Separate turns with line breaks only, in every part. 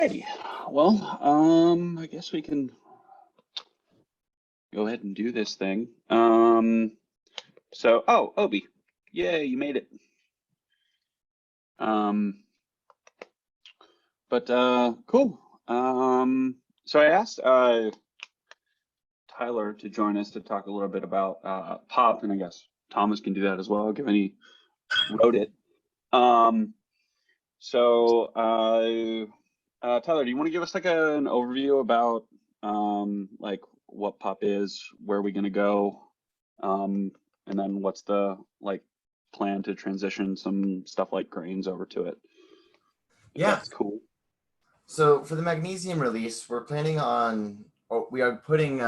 Alrighty. Well, I guess we can go ahead and do this thing. Oh, Obi, yay, you made it. Cool. So I asked Tyler to join us to talk a little bit about POP, and I guess Thomas can do that as well, given he wrote it. Tyler, do you want to give us like an overview about like what POP is, where are we going to go, and then what's the like plan to transition some stuff like grains over to it? If
Yeah.
that's cool.
So for the magnesium release, we're planning on, we are putting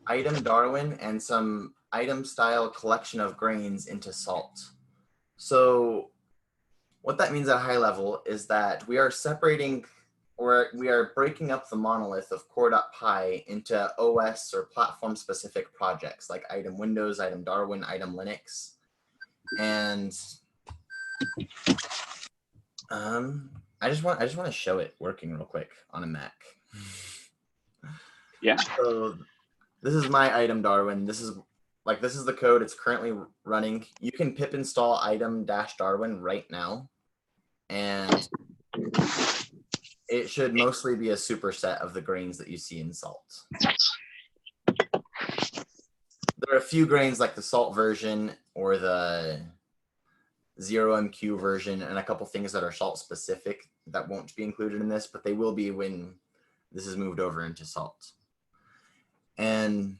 item Darwin and some item style collection of grains into salt. So what that means at a high level is that we are separating, or we are breaking up the monolith of core.py into OS or platform specific projects like item Windows, item Darwin, item Linux. And I just want to show it working real quick on a Mac.
Yeah.
So this is my item Darwin. This is the code. It's currently running. You can pip install item-Darwin right now, and it should mostly be a superset of the grains that you see in salt. There are a few grains like the salt version or the 0MQ version and a couple things that are salt specific that won't be included in this, but they will be when this is moved over into salt. And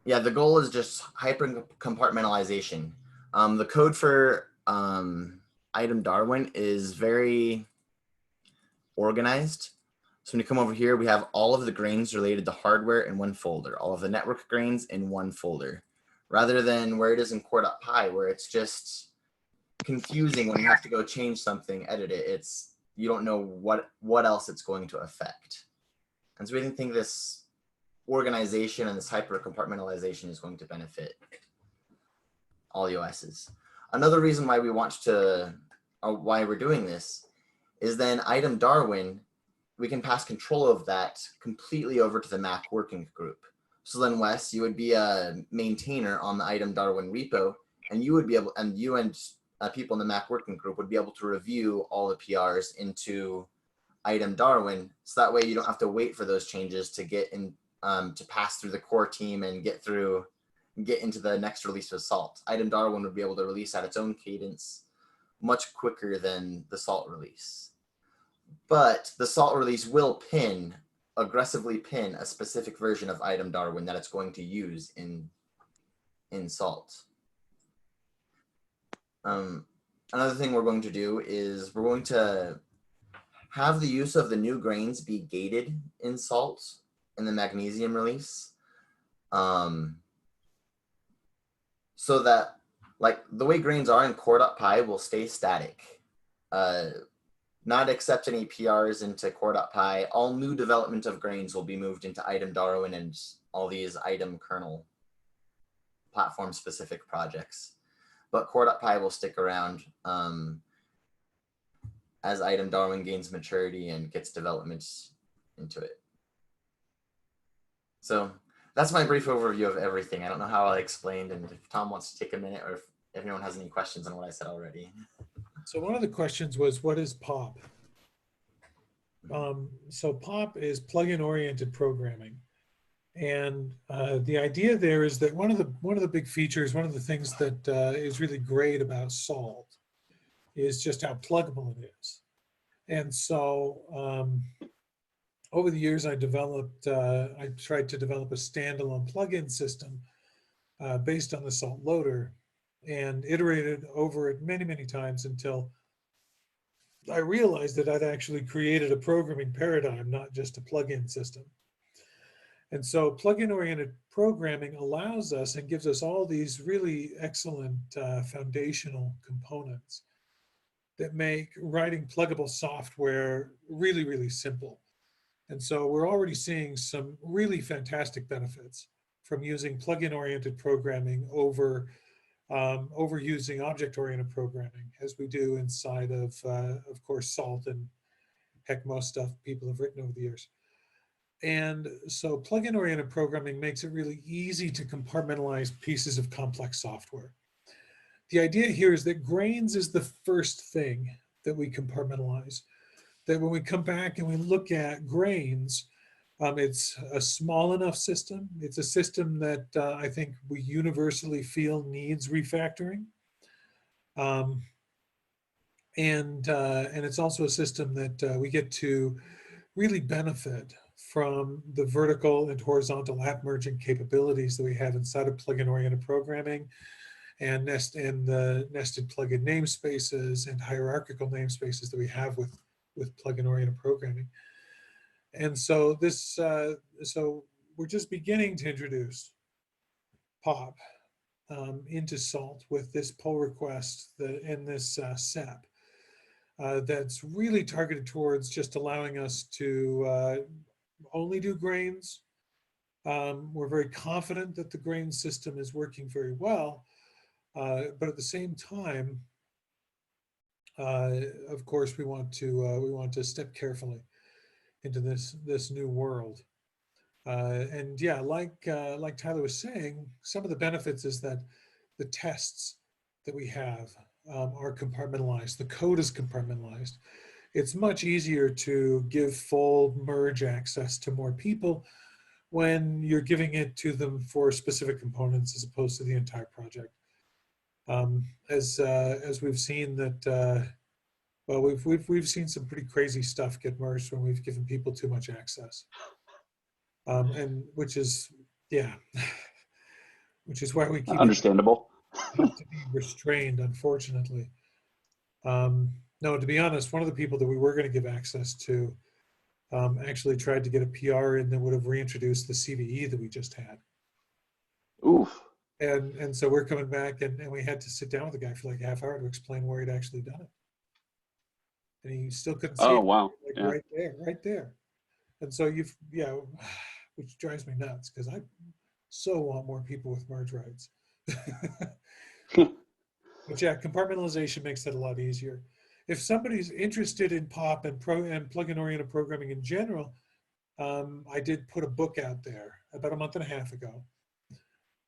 yeah, the goal is just hyper compartmentalization. The code for item Darwin is very organized. So when you come over here, we have all of the grains related to hardware in one folder, all of the network grains in one folder, rather than where it is in core.py, where it's just confusing when you have to go change something, edit it. You don't know what else it's going to affect. And so we think this organization and this hyper compartmentalization is going to benefit all the OSs. Another reason why we want to, why we're doing this, is then item Darwin, we can pass control of that completely over to the Mac working group. So then Wes, you would be a maintainer on the item Darwin repo, and you would be able, and you and people in the Mac working group would be able to review all the PRs into item Darwin. So that way you don't have to wait for those changes to get in, to pass through the core team and get into the next release of salt. Item Darwin would be able to release at its own cadence much quicker than the salt release. But the salt release will aggressively pin a specific version of item Darwin that it's going to use in salt. Another thing we're going to do is we're going to have the use of the new grains be gated in salt in the magnesium release. So that like the way grains are in core.py will stay static. Not accept any PRs into core.py. All new development of grains will be moved into item Darwin and all these item kernel platform specific projects. But core.py will stick around as item Darwin gains maturity and gets developments into it. So that's my brief overview of everything. I don't know how I explained, and if Tom wants to take a minute or if anyone has any questions on what I said already.
So one of the questions was, what is POP? So POP is plugin oriented programming. And the idea there is that one of the big features, one of the things that is really great about Salt is just how pluggable it is. And so over the years, I tried to develop a standalone plugin system based on the Salt loader and iterated over it many, many times until I realized that I'd actually created a programming paradigm, not just a plugin system. And so plugin-oriented programming allows us and gives us all these really excellent foundational components that make writing pluggable software really, really simple. And so we're already seeing some really fantastic benefits from using plugin-oriented programming over overusing object-oriented programming as we do inside of course, SALT and heck, most stuff people have written over the years. And so plugin oriented programming makes it really easy to compartmentalize pieces of complex software. The idea here is that grains is the first thing that we compartmentalize. That when we come back and we look at grains, it's a small enough system. It's a system that I think we universally feel needs refactoring. And it's also a system that we get to really benefit from the vertical and horizontal app merging capabilities that we have inside of plugin-oriented programming and the nested plugin namespaces and hierarchical namespaces that we have with plugin-oriented programming. And so so we're just beginning to introduce POP into SALT with this pull request and this SEP that's really targeted towards just allowing us to only do grains. We're very confident that the grain system is working very well, but at the same time, of course, we want to step carefully into this new world. And yeah, like Tyler was saying, some of the benefits is that the tests that we have are compartmentalized. The code is compartmentalized. It's much easier to give full merge access to more people when you're giving it to them for specific components as opposed to the entire project. As we've seen that, well, we've seen some pretty crazy stuff get merged when we've given people too much access, and which is, yeah, which is why we keep
Understandable.
have to be restrained, unfortunately. No, to be honest, one of the people that we were going to give access to actually tried to get a PR in that would have reintroduced the CVE that we just had.
Oof.
And so we're coming back and we had to sit down with the guy for like a half hour to explain where he'd actually done it. And he still couldn't see
Oh,
it,
wow.
like
Yeah.
right there. And so which drives me nuts because I so want more people with merge rights. But yeah, compartmentalization makes that a lot easier. If somebody's interested in POP and plugin-oriented programming in general, I did put a book out there about a month and a half ago.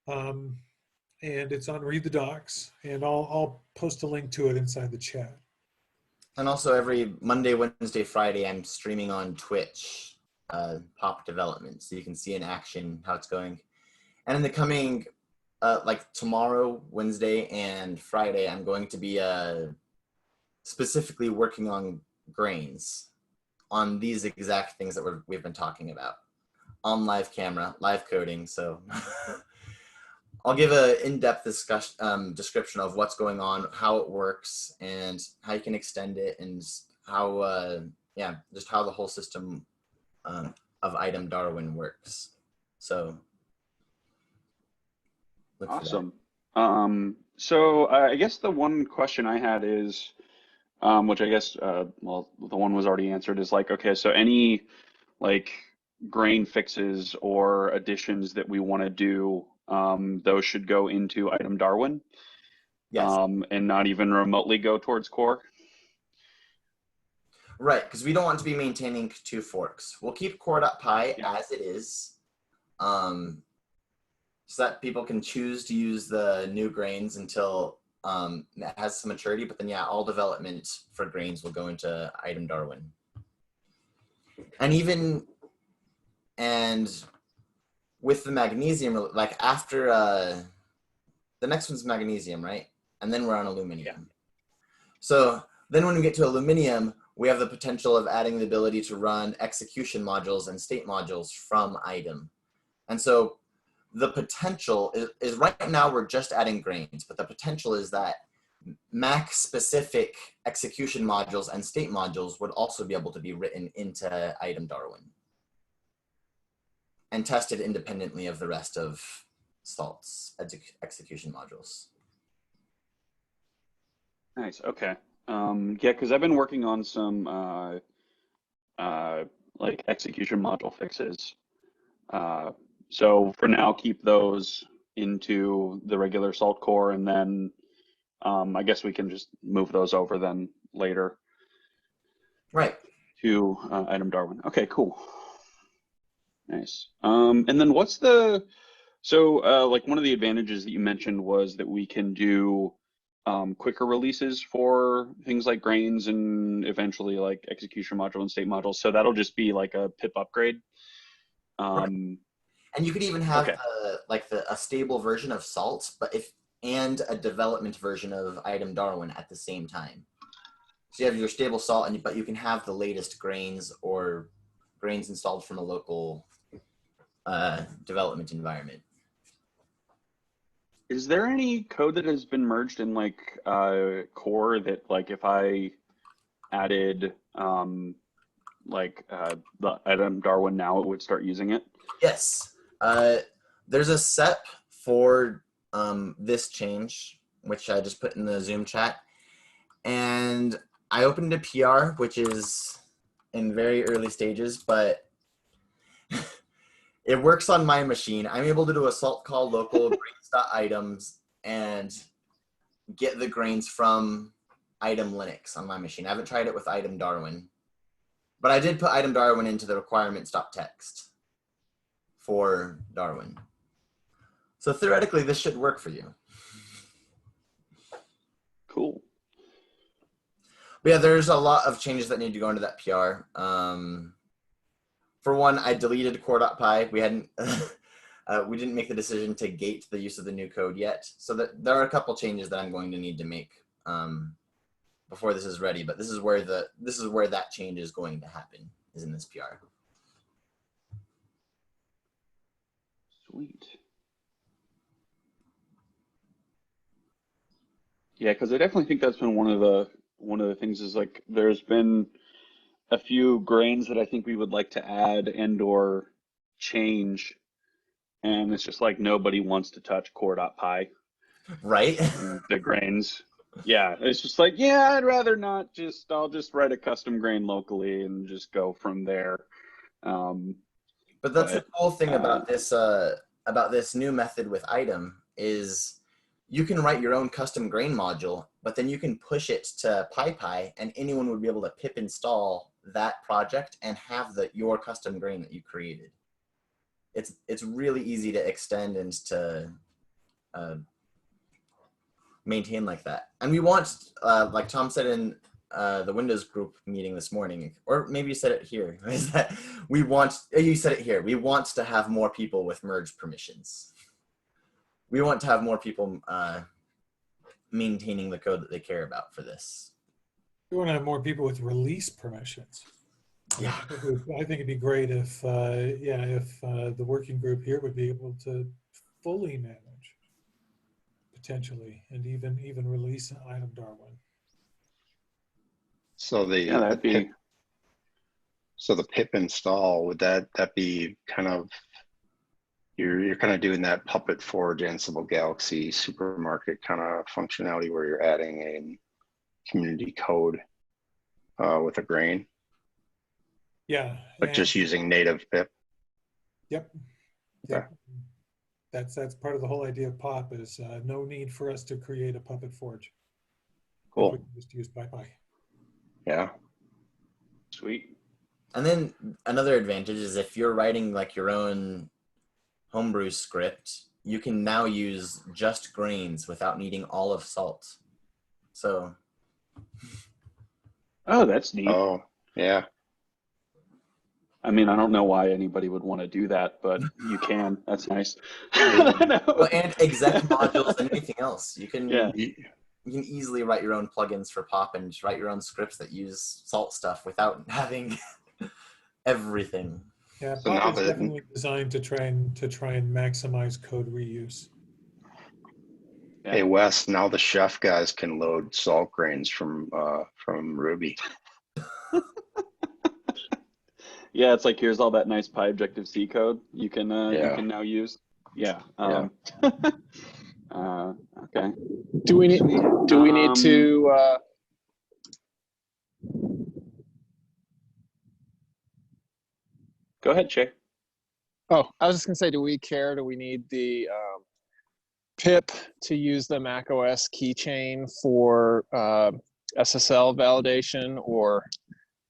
And it's on Read the Docs, and I'll post a link to it inside the chat.
And also every Monday, Wednesday, Friday, I'm streaming on Twitch, POP development, so you can see in action how it's going. And in the coming, like tomorrow, Wednesday, and Friday, I'm going to be specifically working on grains, on these exact things that we've been talking about, on live camera, live coding. So I'll give an in-depth description of what's going on, how it works, and how you can extend it, and how, just how the whole system of item Darwin works. So, look for that.
Awesome. So I guess the one question I had is, which I guess, well, the one was already answered, is like, okay, so any like grain fixes or additions that we want to do, those should go into item Darwin,
Yes.
and not even remotely go towards core.
Right, because we don't want to be maintaining two forks. We'll keep core.py as it is, so that people can choose to use the new grains until it has some maturity. But then, yeah, all development for grains will go into item Darwin. And with the magnesium, like after the next one's magnesium, right? And then we're on aluminum.
Yeah.
So then when we get to aluminum, we have the potential of adding the ability to run execution modules and state modules from item. And so the potential is right now we're just adding grains, but the potential is that Mac specific execution modules and state modules would also be able to be written into item Darwin and tested independently of the rest of SALT's execution modules.
Nice. Okay. Yeah, because I've been working on some like execution module fixes. So for now, keep those into the regular salt core, and then I guess we can just move those over then later
Right.
to item Darwin. Okay, cool. Nice. And then what's like one of the advantages that you mentioned was that we can do quicker releases for things like grains and eventually like execution module and state modules. So that'll just be like a pip upgrade.
Right. And you could even have
Okay.
a stable version of salt, and a development version of item Darwin at the same time. So you have your stable salt, but you can have the latest grains or grains installed from a local development environment.
Is there any code that has been merged in like core that like if I added the item Darwin now, it would start using it?
Yes. There's a SEP for this change, which I just put in the Zoom chat. And I opened a PR, which is in very early stages, but it works on my machine. I'm able to do a salt call local grains.items and get the grains from item Linux on my machine. I haven't tried it with item Darwin, but I did put item Darwin into the requirements.txt for Darwin. So theoretically, this should work for you.
Cool.
But yeah, there's a lot of changes that need to go into that PR. For one, I deleted core.py. We hadn't, we didn't make the decision to gate the use of the new code yet. So that there are a couple changes that I'm going to need to make before this is ready. But this is where that change is going to happen, is in this PR.
Sweet. Yeah, because I definitely think that's been one of the things is like there's been a few grains that I think we would like to add and or change, and it's just like nobody wants to touch core.py.
Right?
The grains. Yeah, it's just like, yeah, I'd rather not. I'll just write a custom grain locally and just go from there.
But that's the cool thing about this new method with item is you can write your own custom grain module, but then you can push it to PyPy, and anyone would be able to pip install that project and have your custom grain that you created. It's really easy to extend and to maintain like that. And we want, like Tom said in the Windows group meeting this morning, or maybe you said it here, is that you said it here, we want to have more people with merge permissions. We want to have more people maintaining the code that they care about for this.
We want to have more people with release permissions.
Yeah.
I think it'd be great if the working group here would be able to fully manage potentially and even release an item Darwin.
So the pip install, would that be kind of you're kind of doing that Puppet Forge Ansible Galaxy supermarket kind of functionality where you're adding a community code with a grain?
Yeah.
But just using native pip?
Yep. Yep. That's part of the whole idea of POP is no need for us to create a Puppet Forge.
Cool.
We can just use PyPy.
Yeah.
Sweet.
And then another advantage is if you're writing like your own homebrew script, you can now use just grains without needing all of salt. So.
Oh, that's neat.
Oh, yeah.
I mean, I don't know why anybody would want to do that, but you can. That's nice.
Well, and exec modules and anything else. You can easily write your own plugins for POP and write your own scripts that use salt stuff without having everything.
Yeah,
So
POP is definitely designed to try and maximize code reuse.
Yeah.
Hey Wes, now the chef guys can load salt grains from Ruby.
Yeah, it's like here's all that nice PyObjective-C code you can now use. Yeah. Okay.
Do we need to
Go ahead, Che.
Oh, I was just gonna say, do we care? Do we need the pip to use the macOS keychain for SSL validation, or are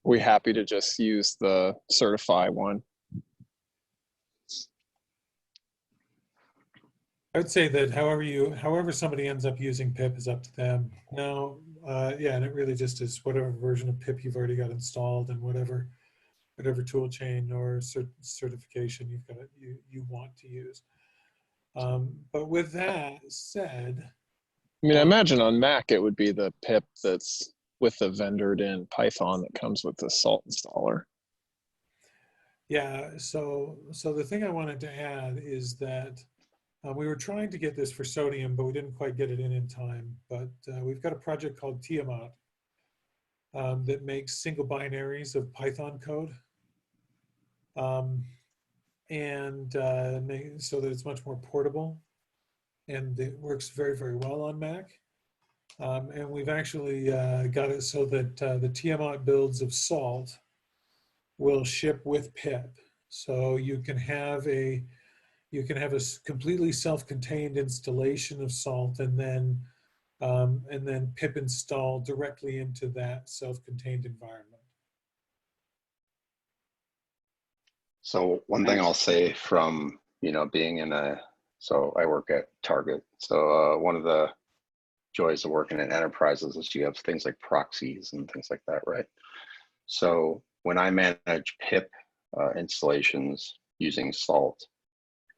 we happy to just use the certify one?
I would say that however somebody ends up using pip is up to them. Now, yeah, and it really just is whatever version of pip you've already got installed and whatever tool chain or certification you want to use. But with that said,
I mean, I imagine on Mac it would be the pip that's with the vendored in Python that comes with the salt installer.
yeah, so the thing I wanted to add is that we were trying to get this for Sodium, but we didn't quite get it in time. But we've got a project called Tiamat that makes single binaries of Python code. So that it's much more portable, and it works very, very well on Mac. And we've actually got it so that the Tiamat builds of Salt will ship with pip. So you can have a completely self-contained installation of Salt, and then pip install directly into that self-contained environment.
So one thing I'll say from, being so I work at Target. So one of the joys of working in enterprises is you have things like proxies and things like that, right? So when I manage pip installations using Salt,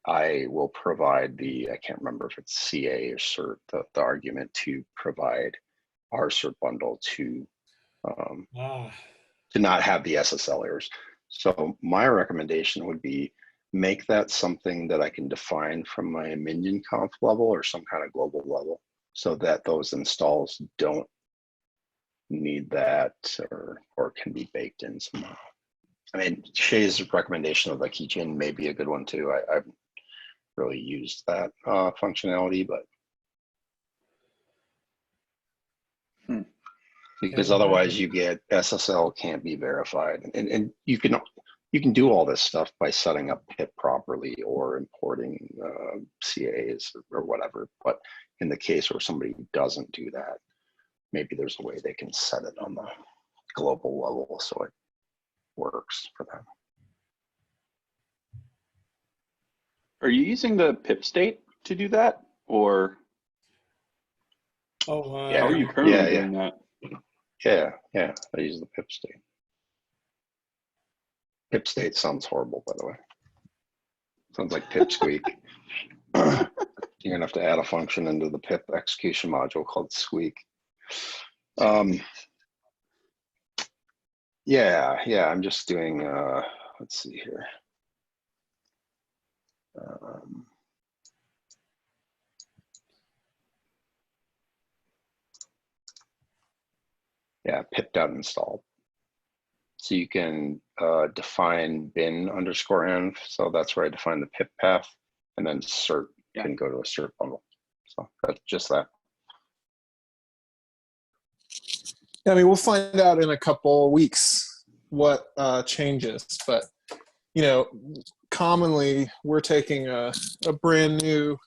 I will provide I can't remember if it's CA or CERT, the argument to provide our CERT bundle to not have the SSL errors. So my recommendation would be make that something that I can define from my minion conf level or some kind of global level, so that those installs don't need that or can be baked in somehow. I mean, Shay's recommendation of the keychain may be a good one too. I've really used that functionality, but because otherwise you get SSL can't be verified, and you can do all this stuff by setting up pip properly or importing CAs or whatever. But in the case where somebody doesn't do that, maybe there's a way they can set it on the global level so it works for them.
Are you using the pip state to do that, or how are you currently doing that?
Yeah, I use the pip state. Pip state sounds horrible, by the way. Sounds like pipsqueak. You're gonna have to add a function into the pip execution module called squeak. Yeah, I'm just doing, let's see here. Yeah, pip.install. So you can define bin_env. So that's where I define the pip path, and then cert can go to a cert bundle. So that's just that.
I mean, we'll find out in a couple weeks what changes, but commonly we're taking a brand new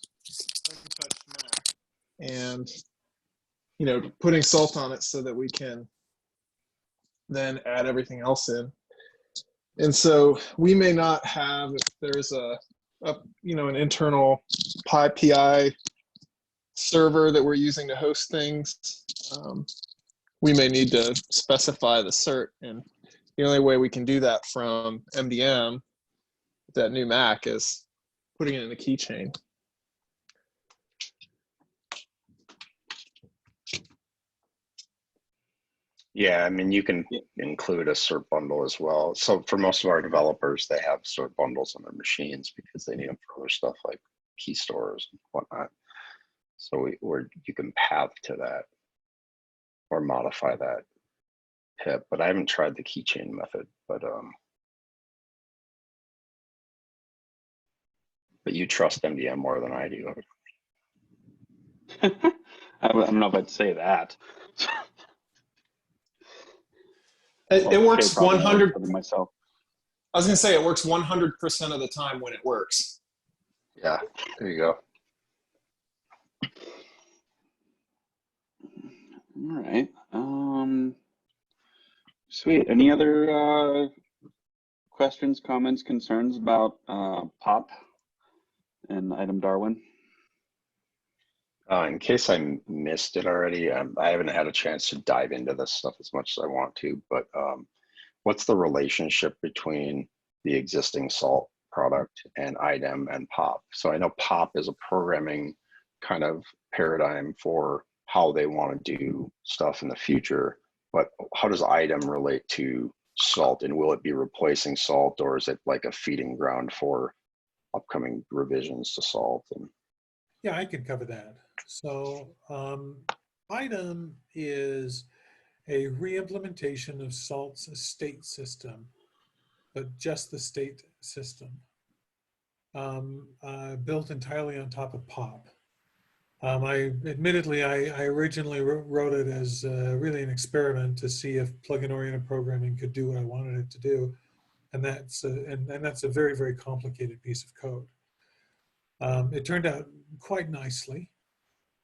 touch Mac and putting Salt on it so that we can then add everything else in. And so we may not have, if there's an internal PI server that we're using to host things, we may need to specify the cert. And the only way we can do that from MDM, that new Mac, is putting it in a keychain.
Yeah, I mean, you can include a cert bundle as well. So for most of our developers, they have cert bundles on their machines because they need them for other stuff like key stores and whatnot. So you can path to that or modify that pip, but I haven't tried the keychain method, but you trust MDM more than I do.
I don't know if I'd say that.
It works 100.
Myself.
I was gonna say it works 100% of the time when it works.
Yeah, there you go.
All right. Sweet. Any other questions, comments, concerns about POP and item Darwin?
In case I missed it already, I haven't had a chance to dive into this stuff as much as I want to, but what's the relationship between the existing salt product and item and POP? So I know POP is a programming kind of paradigm for how they want to do stuff in the future, but how does item relate to salt, and will it be replacing salt, or is it like a feeding ground for upcoming revisions to salt? And
Yeah, I could cover that. So item is a re-implementation of SALT's state system, but just the state system, built entirely on top of POP. Admittedly, I originally wrote it as really an experiment to see if plugin oriented programming could do what I wanted it to do. And that's a very, very complicated piece of code. It turned out quite nicely.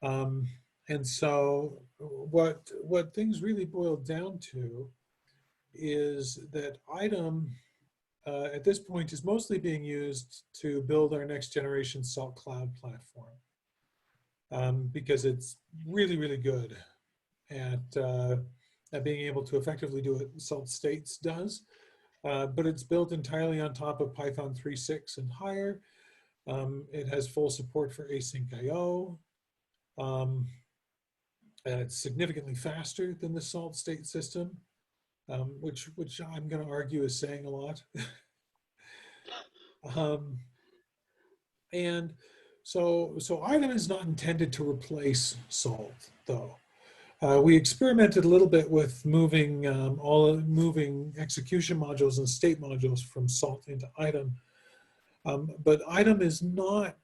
And so what things really boiled down to is that item at this point is mostly being used to build our next generation Salt Cloud platform, because it's really, really good at being able to effectively do what Salt States does. But it's built entirely on top of Python 3.6 and higher. It has full support for async IO. It's significantly faster than the Salt State system, which I'm going to argue is saying a lot. And so item is not intended to replace Salt, though. We experimented a little bit with moving execution modules and state modules from Salt into item, but item is not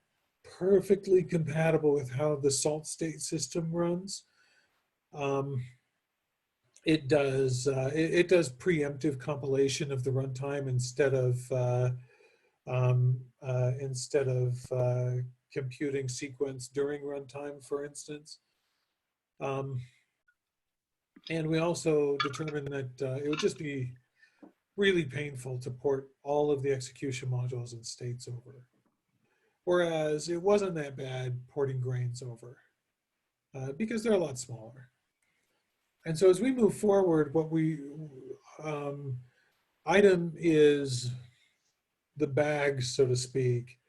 perfectly compatible with how the Salt State system runs. It does preemptive compilation of the runtime instead of computing sequence during runtime, for instance. And we also determined that it would just be really painful to port all of the execution modules and states over. Whereas it wasn't that bad porting grains over, because they're a lot smaller. And so as we move forward, item is the bag, so to speak,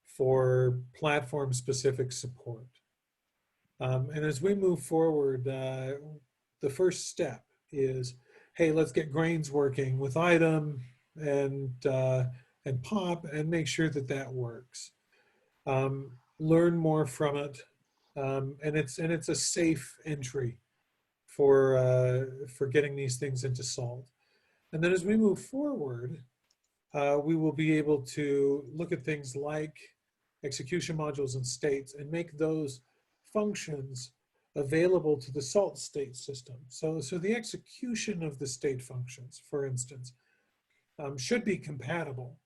for platform-specific support. And as we move forward, the first step is, hey, let's get grains working with item and POP and make sure that that works. Learn more from it, and it's a safe entry for getting these things into Salt. And then as we move forward, we will be able to look at things like execution modules and states and make those functions available to the Salt state system. So the execution of the state functions, for instance, should be compatible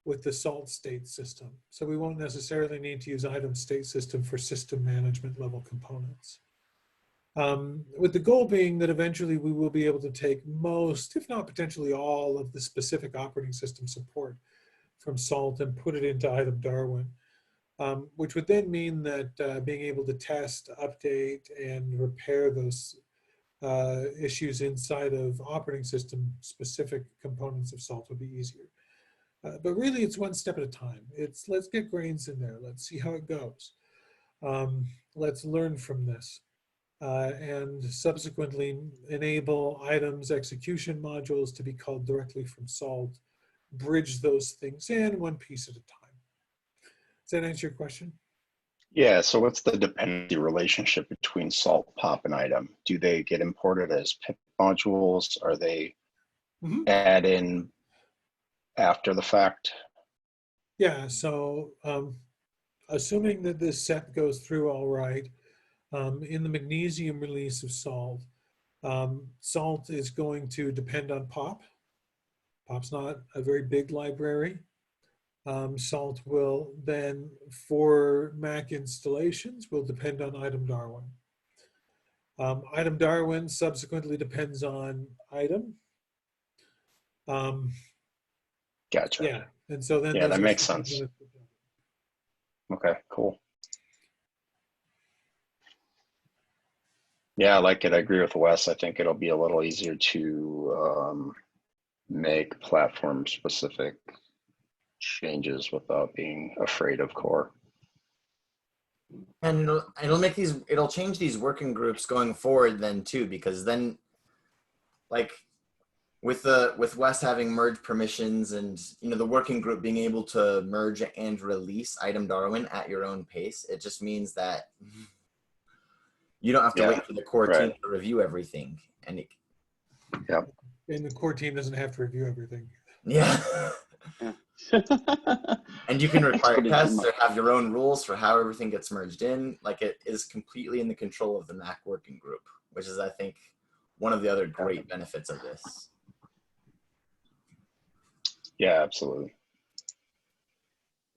with the Salt state system. So we won't necessarily need to use item state system for system management level components. With the goal being that eventually we will be able to take most, if not potentially all, of the specific operating system support from Salt and put it into item Darwin, which would then mean that being able to test, update, and repair those issues inside of operating system specific components of Salt would be easier. But really it's one step at a time. Let's get grains in there. Let's see how it goes. Let's learn from this. And subsequently enable items execution modules to be called directly from Salt, bridge those things in one piece at a time. Does that answer your question?
yeah, so what's the dependency relationship between salt, POP, and item? Do they get imported as pip modules? Are they add in after the fact?
Yeah, so assuming that this set goes through all right, in the magnesium release of Salt, Salt is going to depend on POP. POP's not a very big library. Salt will then, for Mac installations, will depend on item Darwin. Item Darwin subsequently depends on item.
Gotcha.
Yeah, and so then
Yeah,
those
that
are
makes
some
sense.
components.
Okay, cool. Yeah, I like it. I agree with Wes. I think it'll be a little easier to make platform specific changes without being afraid of core.
And it'll change these working groups going forward then too, because then like with Wes having merge permissions and the working group being able to merge and release item Darwin at your own pace, it just means that you don't have to wait for the core team to review everything. And
And the core team doesn't have to review everything.
yeah. And you can require tests or have your own rules for how everything gets merged in. Like, it is completely in the control of the Mac working group, which is, I think, one of the other great benefits of this.
Yeah, absolutely.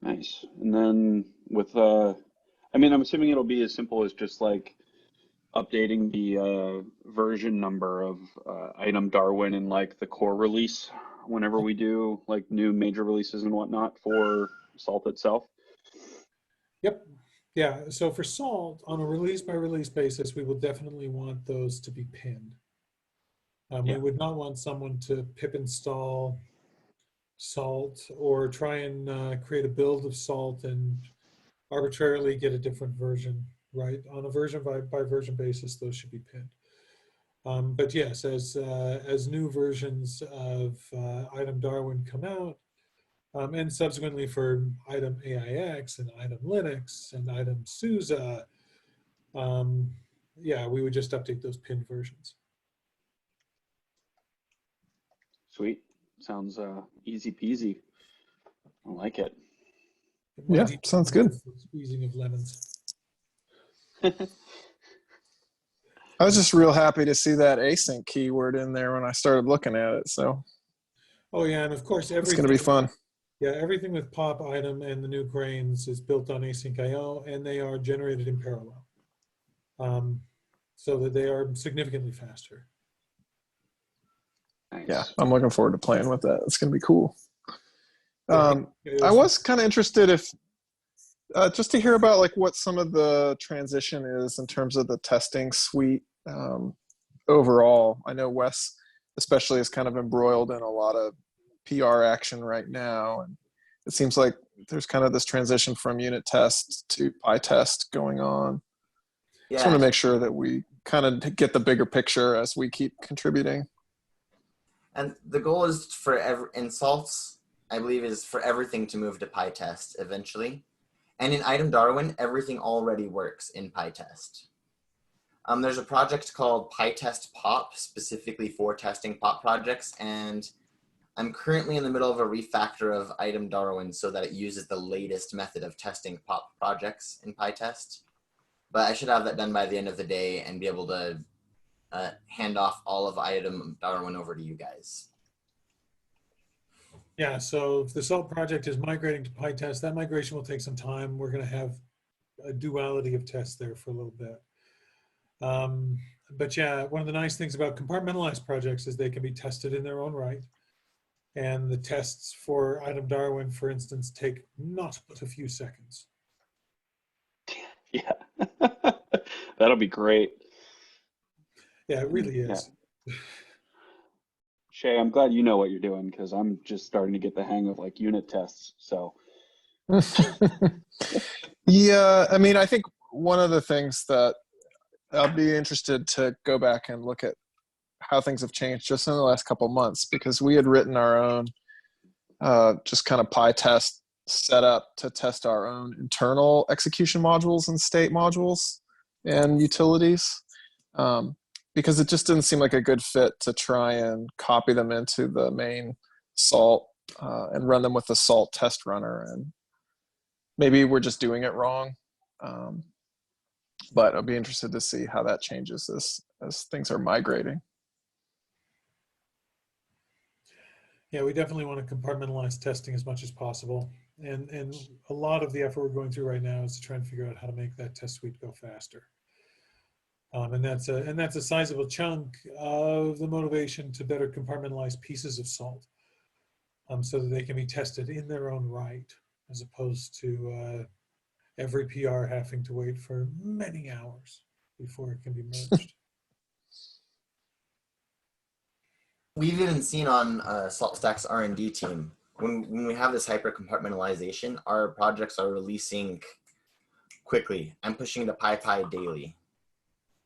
Nice. And then with, I mean, I'm assuming it'll be as simple as just like updating the version number of item Darwin in like the core release whenever we do like new major releases and whatnot for Salt itself.
Yep. Yeah. So for Salt, on a release by release basis, we will definitely want those to be pinned. We would not want someone to pip install Salt or try and create a build of Salt and arbitrarily get a different version, right? On a version by version basis, those should be pinned. But yes, as new versions of item Darwin come out, and subsequently for item AIX and item Linux and item SUSE, yeah, we would just update those pinned versions.
Sweet. Sounds easy peasy. I like it.
Yeah, sounds good.
Squeezing of lemons.
I was just real happy to see that async keyword in there when I started looking at it. So,
oh yeah, and of course
it's going to be fun.
Yeah, everything with pop item and the new grains is built on async IO, and they are generated in parallel, so that they are significantly faster.
Nice.
Yeah, I'm looking forward to playing with that. It's going to be cool. I was kind of interested if just to hear about like what some of the transition is in terms of the testing suite overall. I know Wes especially is kind of embroiled in a lot of PR action right now, and it seems like there's kind of this transition from unit test to PyTest going on.
Yeah.
Just want to make sure that we kind of get the bigger picture as we keep contributing.
And the goal is for in Salts, I believe, is for everything to move to PyTest eventually. And in item Darwin, everything already works in PyTest. There's a project called PyTest Pop specifically for testing pop projects, and I'm currently in the middle of a refactor of item Darwin so that it uses the latest method of testing pop projects in PyTest. But I should have that done by the end of the day and be able to hand off all of item Darwin over to you guys.
Yeah, so if the Salt project is migrating to PyTest, that migration will take some time. We're going to have a duality of tests there for a little bit. But yeah, one of the nice things about compartmentalized projects is they can be tested in their own right. And the tests for item Darwin, for instance, take not but a few seconds.
Yeah, that'll be great.
Yeah, it really is.
Yeah. Shay, I'm glad you know what you're doing because I'm just starting to get the hang of like unit tests. So,
yeah, I mean, I think one of the things that I'll be interested to go back and look at how things have changed just in the last couple of months, because we had written our own just kind of PyTest setup to test our own internal execution modules and state modules and utilities. Because it just didn't seem like a good fit to try and copy them into the main Salt and run them with the Salt test runner. And maybe we're just doing it wrong. But I'll be interested to see how that changes as things are migrating.
Yeah, we definitely want to compartmentalize testing as much as possible. And a lot of the effort we're going through right now is to try and figure out how to make that test suite go faster. And that's a sizable chunk of the motivation to better compartmentalize pieces of salt, so that they can be tested in their own right, as opposed to every PR having to wait for many hours before it can be merged.
We've even seen on SaltStack's R&D team, when we have this hyper compartmentalization, our projects are releasing quickly. I'm pushing to PyPy daily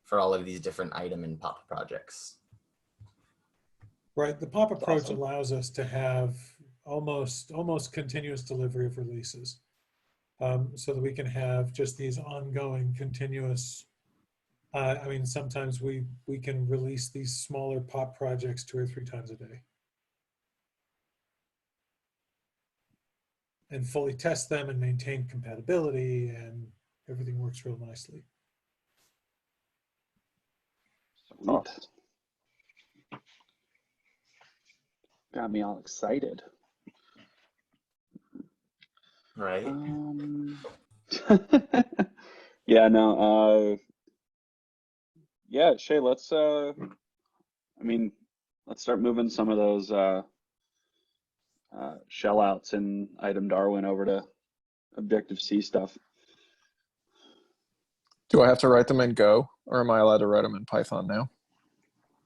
for all of these different item and pop projects.
Right, the pop approach
awesome.
allows us to have almost continuous delivery of releases, so that we can have just these ongoing, continuous. I mean, sometimes we can release these smaller pop projects 2 or 3 times a day, and fully test them and maintain compatibility, and everything works real nicely.
Sweet. Got me all excited.
Right.
Yeah, no, yeah, Shay, let's let's start moving some of those shell outs in item Darwin over to Objective-C stuff.
Do I have to write them in Go, or am I allowed to write them in Python now?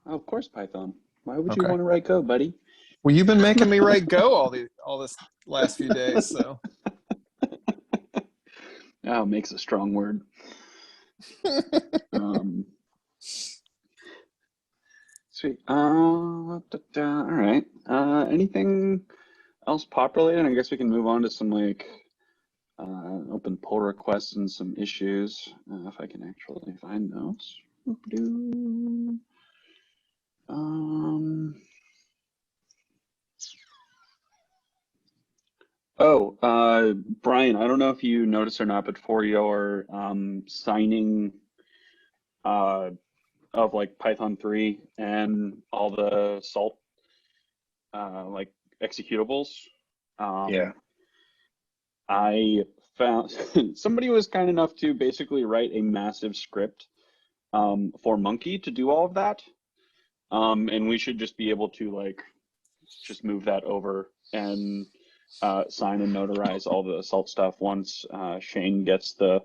Oh, of course, Python. Why would you
Okay.
want to write code, buddy?
Well, you've been making me write Go all this last few days, so.
Oh, makes a strong word. Sweet. All right. Anything else pop related? I guess we can move on to some like open pull requests and some issues, if I can actually find those. Brian, I don't know if you noticed or not, but for your signing of like Python 3 and all the salt like executables,
Yeah.
I found somebody was kind enough to basically write a massive script for Monkey to do all of that. And we should just be able to like just move that over and sign and notarize all the salt stuff once Shane gets the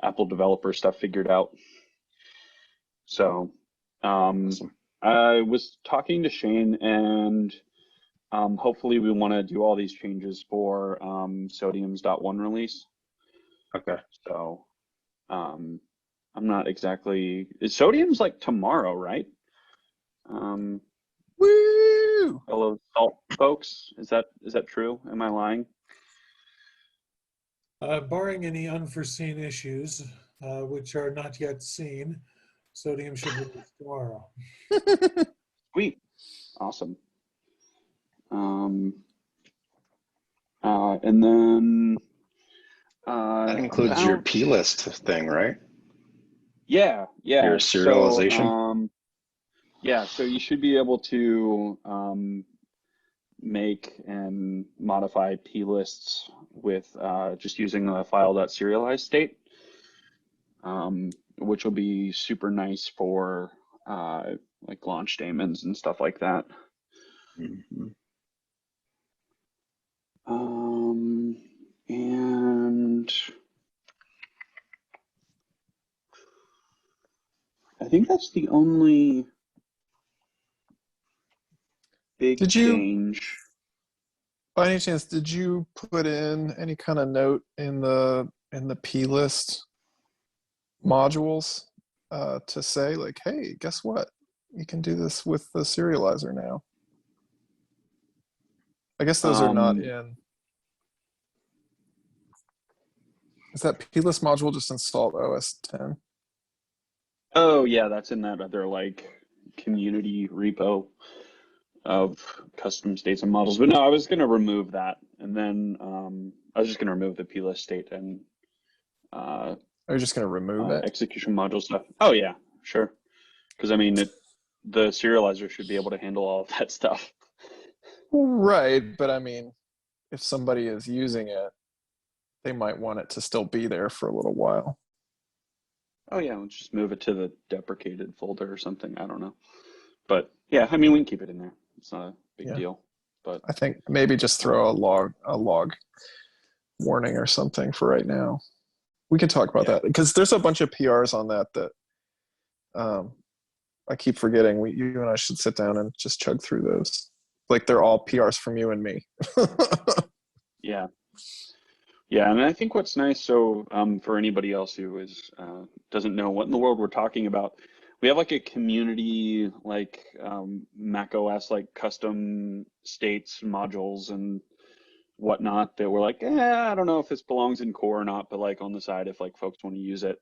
Apple developer stuff figured out. So
Awesome.
I was talking to Shane, and hopefully we want to do all these changes for Sodium's .1 release.
Okay.
So I'm not exactly, Sodium's like tomorrow, right?
Woo!
Hello, salt folks. Is that true? Am I lying?
Barring any unforeseen issues, which are not yet seen, Sodium should release tomorrow.
Sweet. Awesome. And then
That includes your
about-
P list thing, right?
Yeah.
Your serialization.
So, so you should be able to make and modify P lists with just using a file.serialize state, which will be super nice for like launch daemons and stuff like that.
Mm-hmm.
And I think that's the only big change.
By any chance, did you put in any kind of note in the P list modules to say like, hey, guess what? You can do this with the serializer now. I guess those are not in. Is that P list module just installed OS 10?
Oh yeah, that's in that other like community repo of custom states and models. But no, I was going to remove that, and then I was just going to remove the plist state and
Are you just going to remove it?
Execution module stuff. Oh yeah, sure. Because I mean, the serializer should be able to handle all of that stuff.
Right, but I mean, if somebody is using it they might want it to still be there for a little while.
Oh yeah, let's just move it to the deprecated folder or something. I don't know. But yeah, I mean, we can keep it in there. It's not a big
Yeah.
deal. But
I think maybe just throw a log warning or something for right now. We can talk about
Yeah.
that because there's a bunch of PRs on that I keep forgetting. You and I should sit down and just chug through those. Like they're all PRs from you and me.
yeah. Yeah, and I think what's nice, so for anybody else who is doesn't know what in the world we're talking about, we have like a community like macOS like custom states modules and whatnot that we're like, I don't know if this belongs in core or not, but like on the side if like folks want to use it,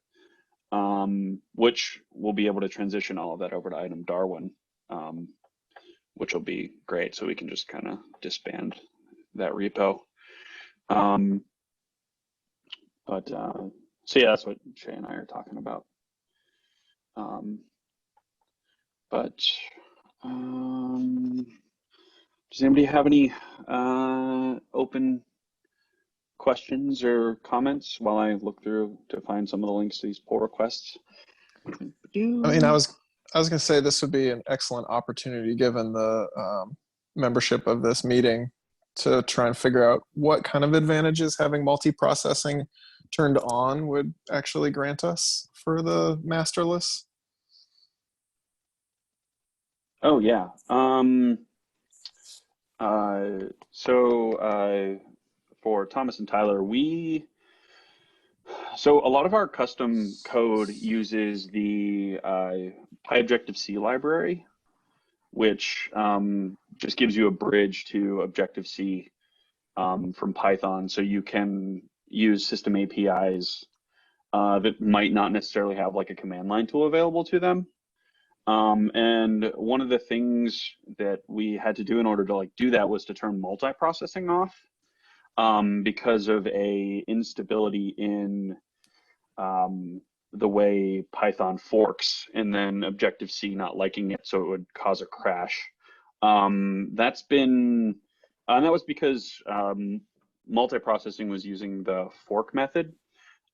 which we'll be able to transition all of that over to item Darwin, which will be great. So we can just kind of disband that repo. But so yeah, that's what Shay and I are talking about. But does anybody have any open questions or comments while I look through to find some of the links to these pull requests?
I mean, I was going to say this would be an excellent opportunity given the membership of this meeting to try and figure out what kind of advantages having multiprocessing turned on would actually grant us for the masterless.
Oh yeah. So for Thomas and Tyler, so a lot of our custom code uses the PyObjective-C library, which just gives you a bridge to Objective-C from Python, so you can use system APIs that might not necessarily have like a command line tool available to them. And one of the things that we had to do in order to like do that was to turn multiprocessing off because of a instability in the way Python forks, and then Objective-C not liking it, so it would cause a crash. That's been, and that was because multiprocessing was using the fork method.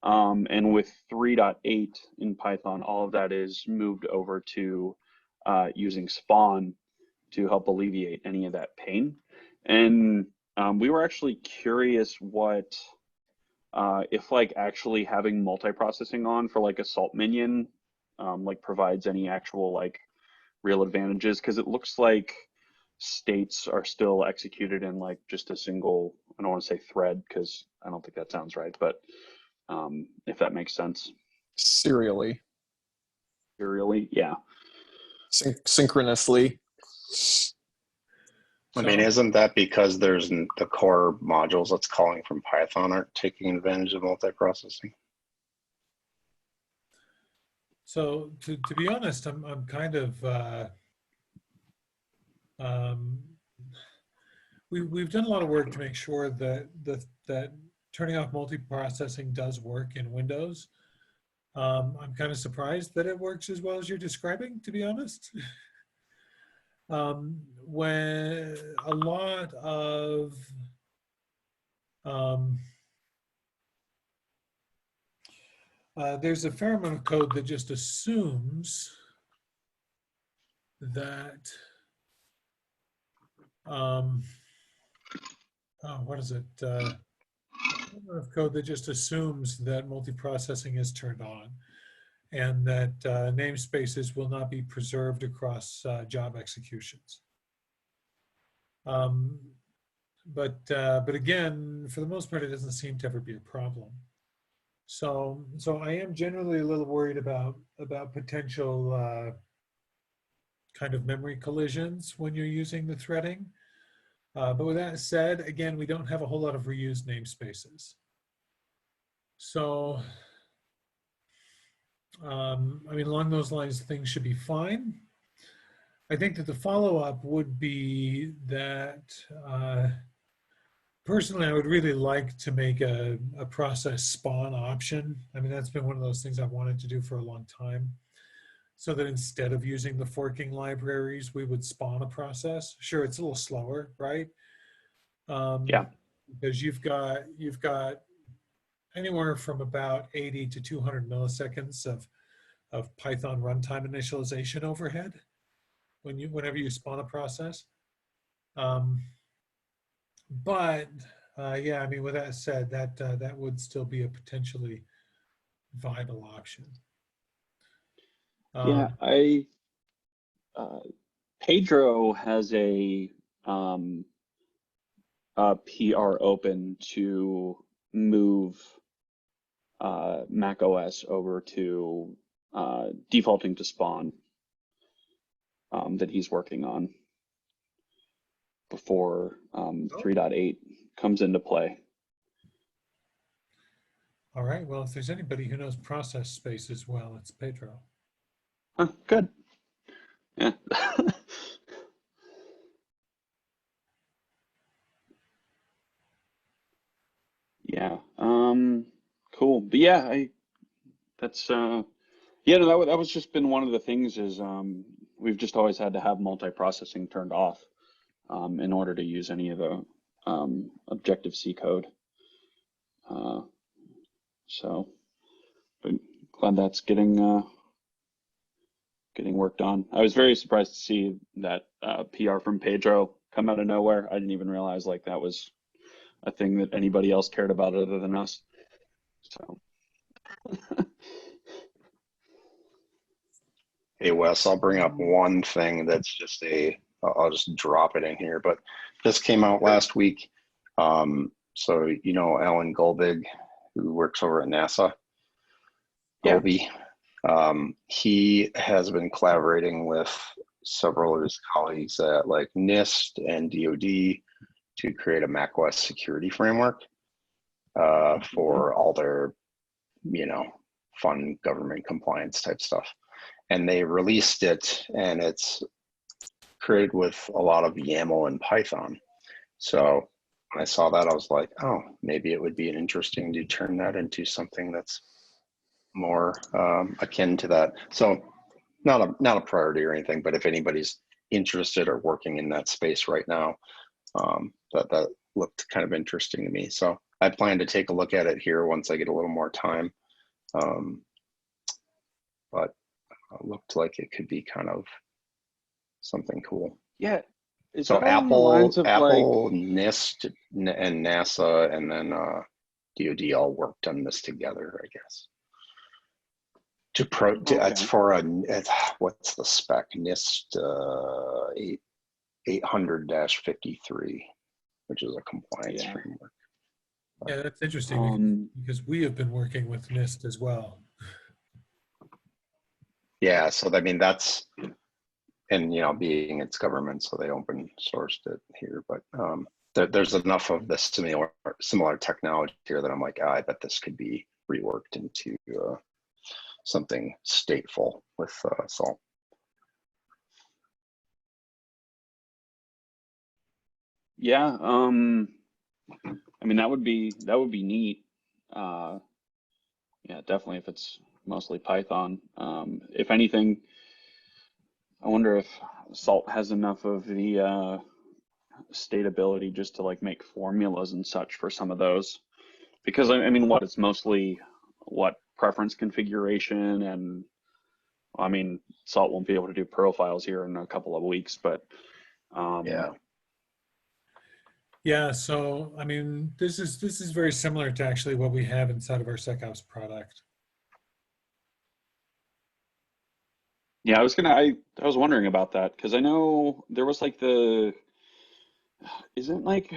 And with 3.8 in Python, all of that is moved over to using spawn to help alleviate any of that pain. And we were actually curious what, if like actually having multiprocessing on for like a salt minion, like provides any actual like real advantages, because it looks like states are still executed in like just a single, I don't want to say thread because I don't think that sounds right, but if that makes sense.
Serially.
Serially, yeah.
Synchronously.
I mean, isn't that because there's the core modules that's calling from Python aren't taking advantage of multiprocessing?
So to be honest, I'm kind of we've done a lot of work to make sure that that turning off multiprocessing does work in Windows. I'm kind of surprised that it works as well as you're describing, to be honest. When a lot of there's a fair amount of code that just assumes that what is it? A lot of code that just assumes that multiprocessing is turned on, and that namespaces will not be preserved across job executions. But again, for the most part, it doesn't seem to ever be a problem. So I am generally a little worried about potential kind of memory collisions when you're using the threading. But with that said, again, we don't have a whole lot of reused namespaces. So, I mean, along those lines, things should be fine. I think that the follow-up would be that personally, I would really like to make a process spawn option. I mean, that's been one of those things I've wanted to do for a long time. So that instead of using the forking libraries, we would spawn a process. Sure, it's a little slower, right?
Yeah.
Because you've got anywhere from about 80 to 200 milliseconds of Python runtime initialization overhead whenever you spawn a process. But yeah, I mean, with that said, that would still be a potentially viable option.
Yeah, Pedro has a PR open to move macOS over to defaulting to spawn that he's working on before 3.8 comes into play.
All right. Well, if there's anybody who knows process space as well, it's Pedro.
Huh, good. Yeah. Yeah. Cool. But yeah, that's yeah, no, that was just been one of the things is we've just always had to have multiprocessing turned off in order to use any of the Objective-C code. So, but glad that's getting worked on. I was very surprised to see that PR from Pedro come out of nowhere. I didn't even realize like that was a thing that anybody else cared about other than us. So.
Hey Wes, I'll bring up one thing that's just I'll just drop it in here, but this came out last week. So you know Alan Golbig, who works over at NASA.
Yeah.
Golby. He has been collaborating with several of his colleagues at like NIST and DoD to create a macOS security framework for all their, you know, fun government compliance type stuff. And they released it, and it's created with a lot of YAML and Python. So when I saw that, I was like, oh, maybe it would be interesting to turn that into something that's more akin to that. So not a priority or anything, but if anybody's interested or working in that space right now, that looked kind of interesting to me. So I plan to take a look at it here once I get a little more time. But it looked like it could be kind of something cool.
Yeah. Is
So
that along the lines of
Apple, NIST, and NASA, and then DoD all worked on this together, I guess. It's for what's the spec? NIST 800-53, which is a compliance framework.
Yeah, that's interesting because we have been working with NIST as well.
Yeah, so I mean that's, and you know, being it's government, so they open sourced it here, but there's enough of the similar technology here that I'm like, I bet this could be reworked into something stateful with Salt.
Yeah, I mean that would be neat. Yeah, definitely if it's mostly Python. If anything, I wonder if Salt has enough of the stateability just to like make formulas and such for some of those. Because I mean, it's mostly preference configuration, and I mean, Salt won't be able to do profiles here in a couple of weeks, but
yeah. So I mean, this is very similar to actually what we have inside of our SecOps product.
Yeah, I was wondering about that because I know there was like isn't like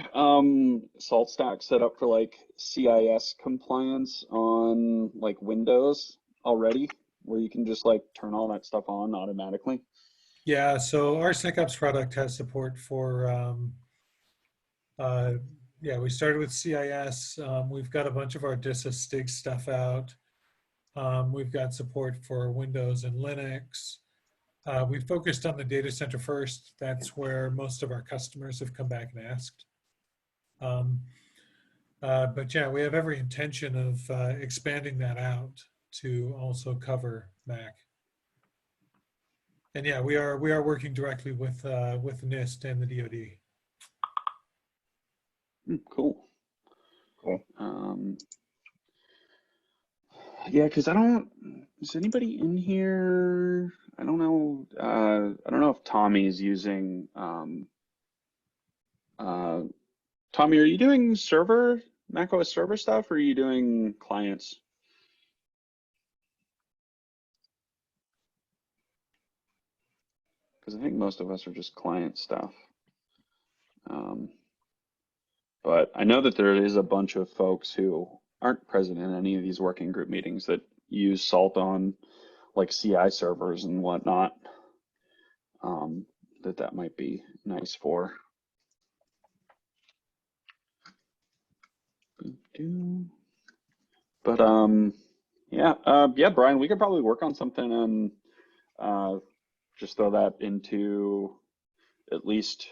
Salt Stack set up for like CIS compliance on like Windows already, where you can just like turn all that stuff on automatically?
Yeah, so our SecOps product has support for yeah, we started with CIS. We've got a bunch of our disasstig stuff out. We've got support for Windows and Linux. We focused on the data center first. That's where most of our customers have come back and asked. But yeah, we have every intention of expanding that out to also cover Mac. And yeah, we are working directly with NIST and the DoD.
Cool.
Cool.
Yeah, because is anybody in here? I don't know. I don't know if Tommy is using, Tommy, are you doing macOS server stuff, or are you doing clients? Because I think most of us are just client stuff. But I know that there is a bunch of folks who aren't present in any of these working group meetings that use Salt on like CI servers and whatnot. That might be nice for. But yeah, Brian, we could probably work on something and just throw that into at least.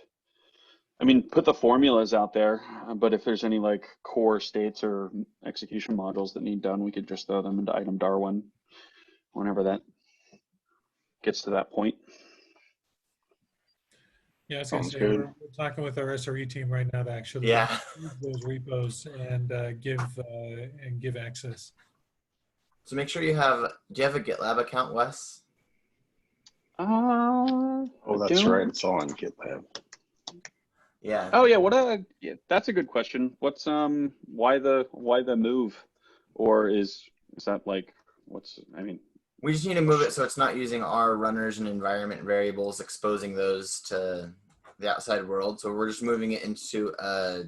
I mean, put the formulas out there, but if there's any like core states or execution modules that need done, we could just throw them into item Darwin whenever that gets to that point.
Yeah, I was gonna
Sounds
say,
good.
we're talking with our SRE team right now to actually
Yeah.
use those repos and give access.
So make sure you have, do you have a GitLab account, Wes?
Oh, that's right. It's all on GitLab.
Yeah.
Oh yeah, yeah, that's a good question. What's why the move, or is that like I mean,
We just need to move it so it's not using our runners and environment variables, exposing those to the outside world. So we're just moving it into a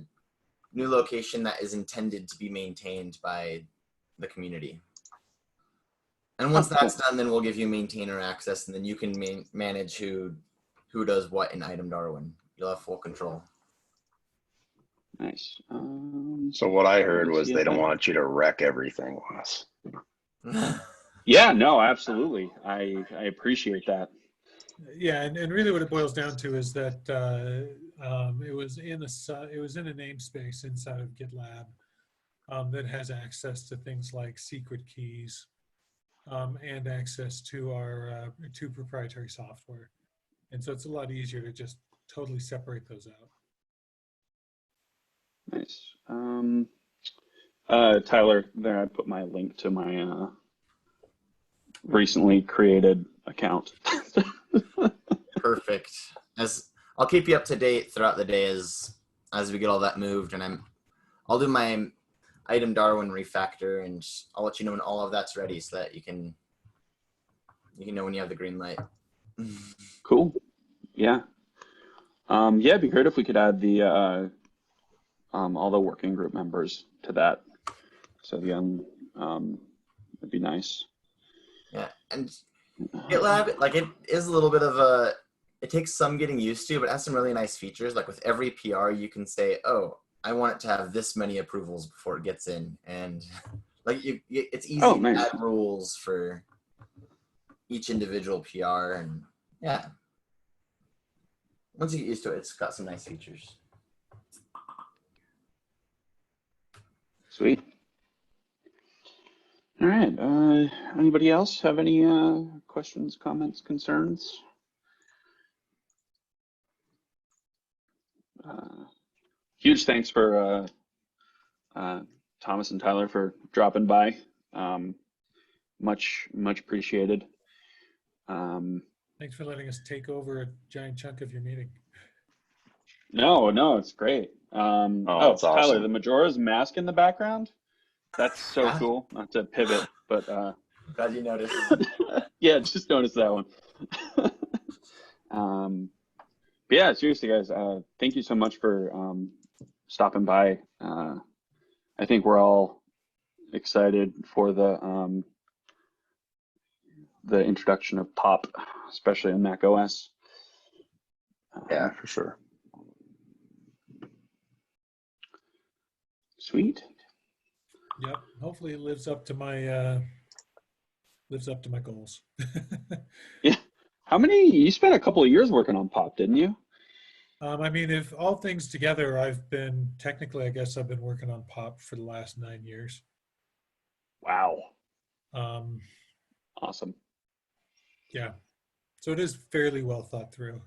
new location that is intended to be maintained by the community. And once that's done, then we'll give you maintainer access, and then you can manage who does what in item Darwin. You'll have full control.
nice.
So what I heard was
see
they
if
don't
I-
want you to wreck everything, Wes.
Yeah, no, absolutely. I appreciate that.
Yeah, and really what it boils down to is that it was in a namespace inside of GitLab that has access to things like secret keys and access to our to proprietary software, and so it's a lot easier to just totally separate those out.
Nice. Tyler, there I put my link to my recently created account.
Perfect. As I'll keep you up to date throughout the day as we get all that moved, and I'll do my item Darwin refactor, and I'll let you know when all of that's ready so that you can know when you have the green light.
Cool. Yeah. Yeah, it'd be great if we could add the all the working group members to that. So again, it'd be nice.
Yeah, and GitLab, like, it is a little bit of it takes some getting used to, but it has some really nice features. Like with every PR, you can say, "Oh, I want it to have this many approvals before it gets in," and like it's easy
Oh,
to
nice.
add rules for each individual PR, and yeah, once you get used to it, it's got some nice features.
Sweet. All right. Anybody else have any questions, comments, concerns? Huge thanks for Thomas and Tyler for dropping by. Much appreciated.
Thanks for letting us take over a giant chunk of your meeting.
No, it's great.
It's
Tyler,
awesome.
the Majora's Mask in the background. That's so
Yeah.
cool. Not to pivot, but
Glad you noticed.
yeah, just noticed that one. But yeah, seriously, guys, thank you so much for stopping by. I think we're all excited for the introduction of Pop, especially in macOS.
Yeah, for sure.
Sweet.
Yep. Hopefully it lives up to my goals.
Yeah. You spent a couple of years working on Pop, didn't you?
I mean, if all things together, I guess I've been working on Pop for the last 9 years.
Wow.
Um,
Awesome.
yeah. So it is fairly well thought through.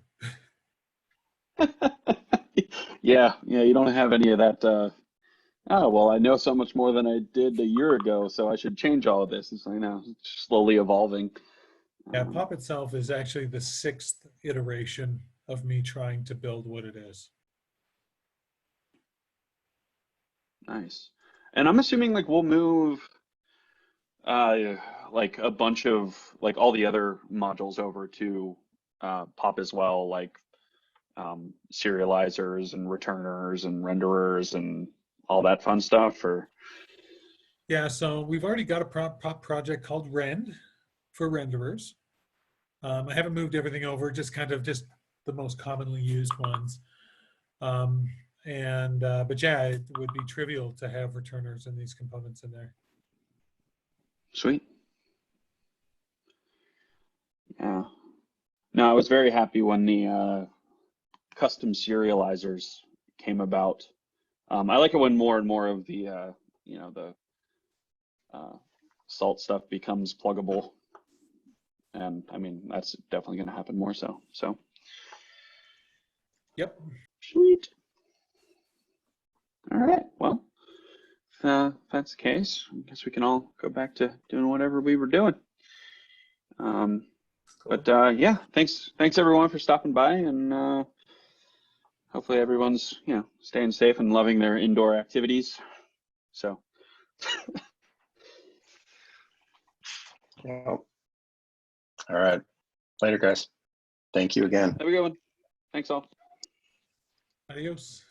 Yeah, you don't have any of that Oh, well, I know so much more than I did a year ago, so I should change all of this. It's, slowly evolving.
Yeah, pop itself is actually the 6th iteration of me trying to build what it is.
Nice. And I'm assuming like we'll move like a bunch of like all the other modules over to pop as well, like serializers and returners and renderers and all that fun stuff. Or
Yeah, so we've already got a pop project called Rend for renderers. I haven't moved everything over, just the most commonly used ones. But yeah, it would be trivial to have returners and these components in there.
sweet. Yeah. No, I was very happy when the custom serializers came about. I like it when more and more of the the salt stuff becomes pluggable, and I mean that's definitely going to happen more so. So
Yep.
sweet. All right. Well, if that's the case, I guess we can all go back to doing whatever we were doing. But yeah, thanks everyone for stopping by, and hopefully everyone's staying safe and loving their indoor activities. So.
Yeah. All right. Later, guys. Thank you again.
Have a good one. Thanks all.
Adios.